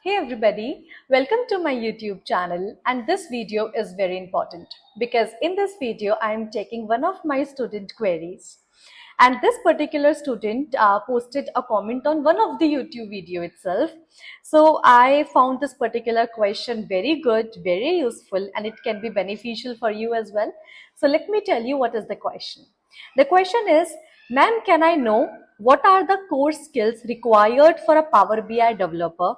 Hey everybody, welcome to my YouTube channel, and this video is very important because in this video I am taking one of my student queries, and this particular student posted a comment on one of the YouTube video itself. So I found this particular question very good, very useful, and it can be beneficial for you as well. So let me tell you what is the question. The question is, ma'am, can I know what are the core skills required for a Power BI developer,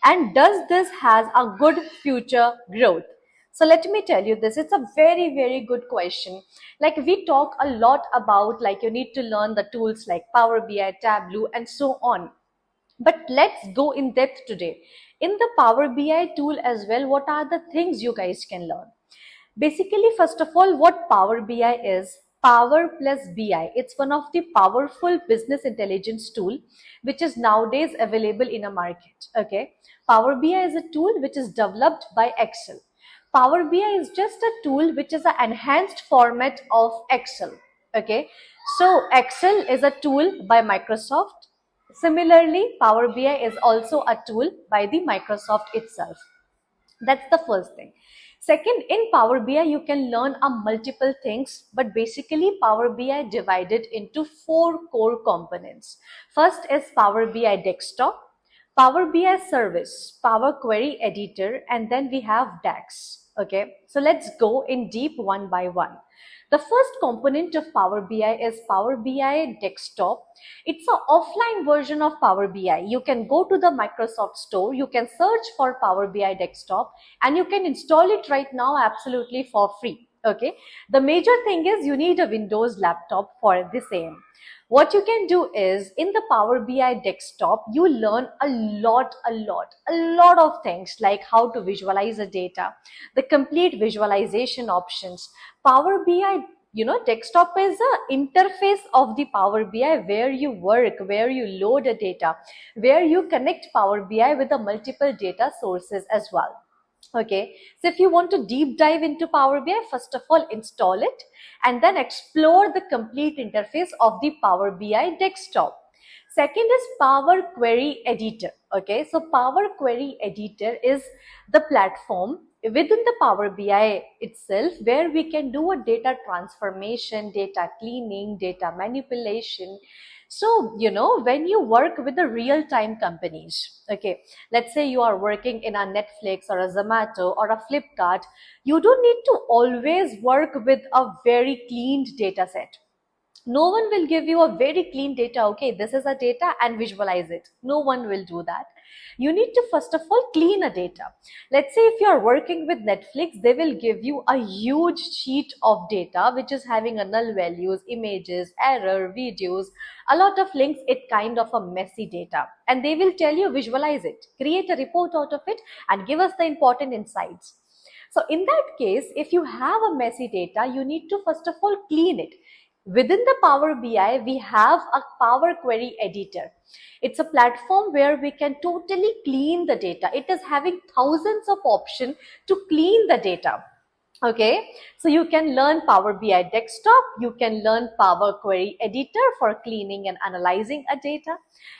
and does this has a good future growth? So let me tell you this, it's a very good question. Like, we talk a lot about like you need to learn the tools like Power BI, Tableau, and so on. But let's go in depth today. In the Power BI tool as well, what are the things you guys can learn? Basically, first of all, what Power BI is, Power plus BI, it's one of the powerful business intelligence tool which is nowadays available in a market. Okay, Power BI is a tool which is developed by Excel. Power BI is just a tool which is an enhanced format of Excel. Okay, so Excel is a tool by Microsoft. Similarly, Power BI is also a tool by the Microsoft itself. That's the first thing. Second, in Power BI, you can learn a multiple things, but basically Power BI divided into four core components. First is Power BI Desktop, Power BI Service, Power Query Editor, and then we have DAX. Okay, so let's go in deep one by one. The first component of Power BI is Power BI Desktop. It's an offline version of Power BI. You can go to the Microsoft Store, you can search for Power BI Desktop, and you can install it right now absolutely for free. Okay, the major thing is you need a Windows laptop for the same. What you can do is in the Power BI Desktop, you learn a lot of things like how to visualize the data, the complete visualization options. Power BI, desktop is a interface of the Power BI where you work, where you load the data, where you connect Power BI with the multiple data sources as well. Okay, so if you want to deep dive into Power BI, first of all, install it and then explore the complete interface of the Power BI Desktop. Second is Power Query Editor. Okay, so Power Query Editor is the platform within the Power BI itself where we can do a data transformation, data cleaning, data manipulation. So, when you work with the real-time companies, okay, let's say you are working in a Netflix or a Zomato or a Flipkart, you don't need to always work with a very cleaned data set. No one will give you a very clean data. Okay, this is a data and visualize it. No one will do that. You need to first of all clean a data. Let's say if you are working with Netflix, they will give you a huge sheet of data which is having a null values, images, error, videos, a lot of links. It kind of a messy data, and they will tell you visualize it, create a report out of it, and give us the important insights. So in that case, if you have a messy data, you need to first of all clean it. Within the Power BI, we have a Power Query Editor. It's a platform where we can totally clean the data. It is having thousands of options to clean the data. Okay, so you can learn Power BI Desktop, you can learn Power Query Editor for cleaning and analyzing a data.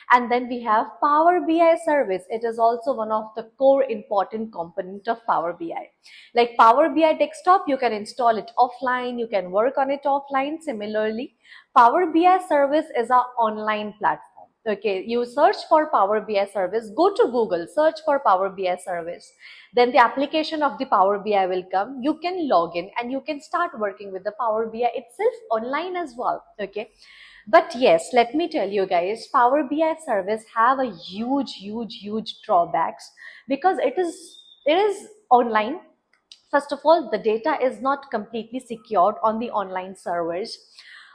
And then we have Power BI Service. It is also one of the core important component of Power BI. Like Power BI Desktop, you can install it offline, you can work on it offline. Similarly, Power BI Service is our online platform. Okay, you search for Power BI Service, go to Google, search for Power BI Service. Then the application of the Power BI will come. You can log in and you can start working with the Power BI itself online as well. Okay. But yes, let me tell you guys, Power BI Service have a huge drawbacks because it is online. First of all, the data is not completely secured on the online servers.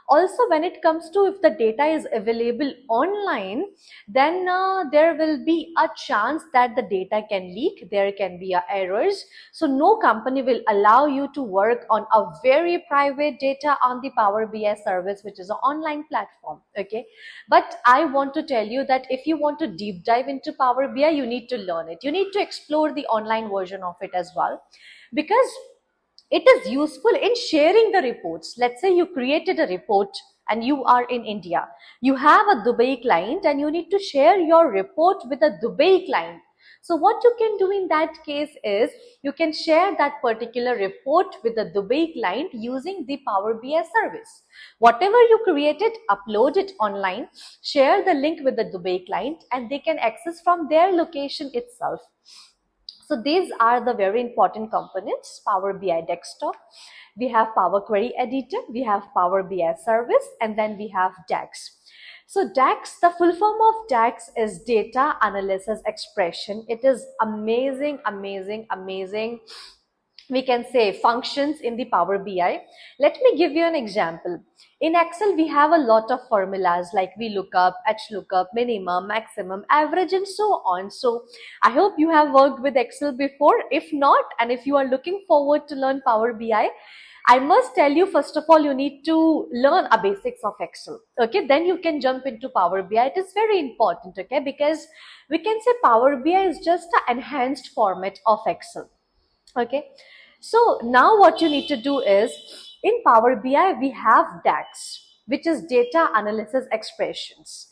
Also, when it comes to if the data is available online, then there will be a chance that the data can leak, there can be errors. So no company will allow you to work on a very private data on the Power BI Service, which is an online platform. Okay, but I want to tell you that if you want to deep dive into Power BI, you need to learn it, you need to explore the online version of it as well, because it is useful in sharing the reports. Let's say you created a report and you are in India. You have a Dubai client and you need to share your report with a Dubai client. So what you can do in that case is you can share that particular report with the Dubai client using the Power BI service. Whatever you created, upload it online, share the link with the Dubai client, and they can access from their location itself. So these are the very important components: Power BI desktop, we have Power Query Editor, we have Power BI service, and then we have DAX. So DAX, the full form of DAX is Data Analysis Expression. It is amazing, amazing, amazing, we can say, functions in the Power BI. Let me give you an example. In Excel, we have a lot of formulas like VLOOKUP, HLOOKUP, minimum, maximum, average, and so on. So I hope you have worked with Excel before. If not, and if you are looking forward to learn Power BI, I must tell you, first of all, you need to learn a basics of Excel. Okay, then you can jump into Power BI. It is very important, okay, because we can say Power BI is just an enhanced format of Excel. Okay, so now what you need to do is, in Power BI, we have DAX, which is Data Analysis Expressions.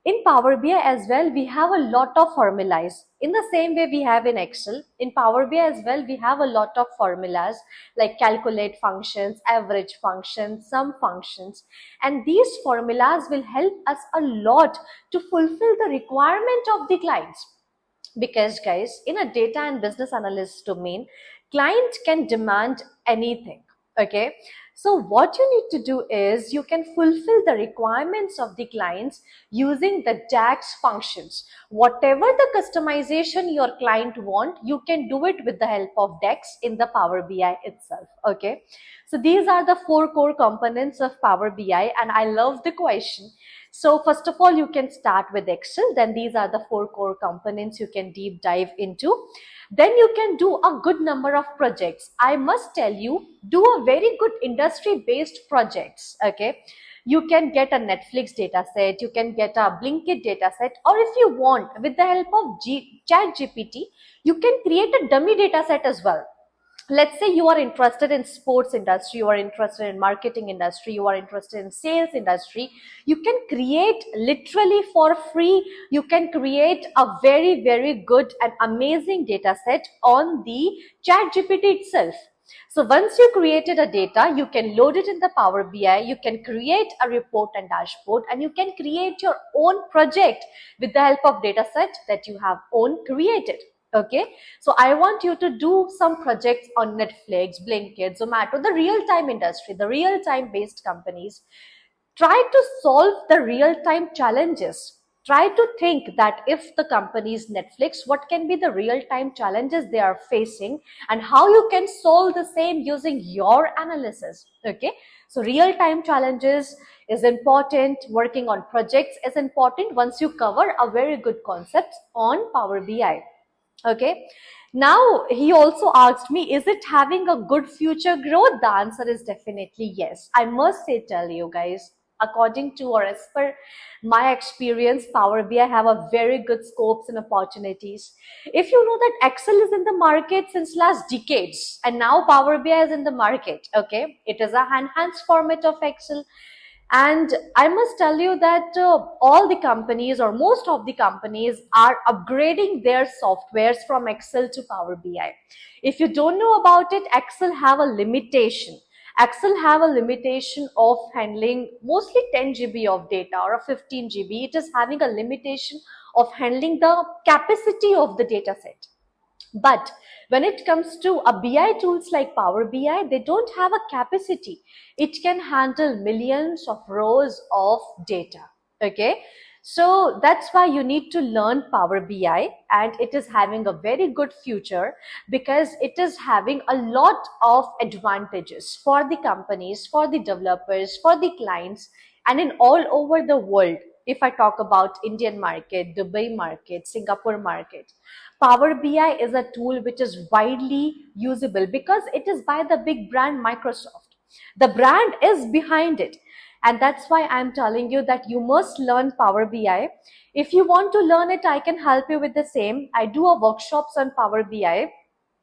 In Power BI as well, we have a lot of formulas. In the same way we have in Excel, in Power BI as well, we have a lot of formulas like calculate functions, average functions, sum functions. And these formulas will help us a lot to fulfill the requirement of the clients. Because guys, in a data and business analyst domain, client can demand anything. Okay, so what you need to do is you can fulfill the requirements of the clients using the DAX functions. Whatever the customization your client want, you can do it with the help of DAX in the Power BI itself. Okay, so these are the 4 core components of Power BI, and I love the question. So first of all, you can start with Excel. Then these are the 4 core components you can deep dive into. Then you can do a good number of projects. I must tell you, do a very good industry-based projects. Okay, you can get a Netflix data set, you can get a Blinkit data set, or if you want, with the help of ChatGPT, you can create a dummy data set as well. Let's say you are interested in sports industry, you are interested in marketing industry, you are interested in sales industry, you can create literally for free, you can create a very, very good and amazing data set on the ChatGPT itself. So once you created a data, you can load it in the Power BI, you can create a report and dashboard, and you can create your own project with the help of data set that you have own created. Okay, so I want you to do some projects on Netflix, Blinkit, Zomato, the real-time industry, the real-time based companies. Try to solve the real-time challenges. Try to think that if the company is Netflix, what can be the real-time challenges they are facing and how you can solve the same using your analysis. Okay, so real-time challenges is important. Working on projects is important once you cover a very good concept on Power BI. Okay, now he also asked me, is it having a good future growth? The answer is definitely yes. I must say, tell you guys, according to or as per my experience, Power BI have a very good scopes and opportunities. If you know that Excel is in the market since last decades, and now Power BI is in the market. Okay, it is a enhanced format of Excel. And I must tell you that all the companies or most of the companies are upgrading their softwares from Excel to Power BI. If you don't know about it, Excel have a limitation. Excel have a limitation of handling mostly 10 GB of data or 15 GB. It is having a limitation of handling the capacity of the data set. But when it comes to a BI tools like Power BI, they don't have a capacity. It can handle millions of rows of data. Okay, so that's why you need to learn Power BI, and it is having a very good future because it is having a lot of advantages for the companies, for the developers, for the clients, and in all over the world. If I talk about Indian market, Dubai market, Singapore market, Power BI is a tool which is widely usable because it is by the big brand Microsoft. The brand is behind it. And that's why I'm telling you that you must learn Power BI. If you want to learn it, I can help you with the same. I do a workshops on Power BI.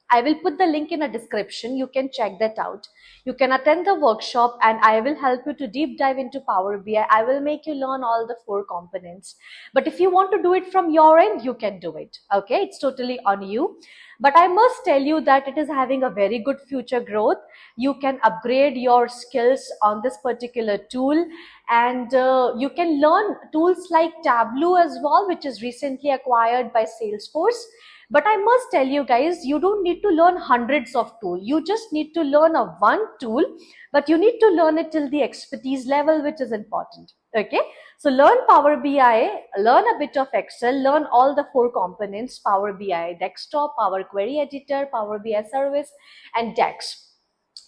I will put the link in a description. You can check that out. You can attend the workshop and I will help you to deep dive into Power BI. I will make you learn all the 4 components. But if you want to do it from your end, you can do it. Okay, it's totally on you. But I must tell you that it is having a very good future growth. You can upgrade your skills on this particular tool, and you can learn tools like Tableau as well, which is recently acquired by Salesforce. But I must tell you guys, you don't need to learn hundreds of tools. You just need to learn a one tool, but you need to learn it till the expertise level, which is important. Okay. So learn Power BI, learn a bit of Excel, learn all the 4 components: Power BI Desktop, Power Query Editor, Power BI Service, and DAX.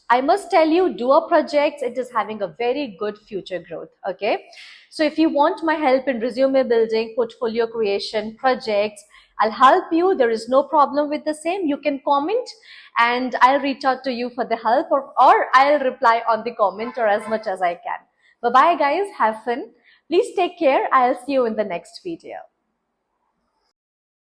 I must tell you, Duo Projects, it is having a very good future growth. Okay. So if you want my help in resume building, portfolio creation, projects, I'll help you. There is no problem with the same. You can comment and I'll reach out to you for the help, or I'll reply on the comment or as much as I can. Bye-bye guys. Have fun. Please take care. I'll see you in the next video.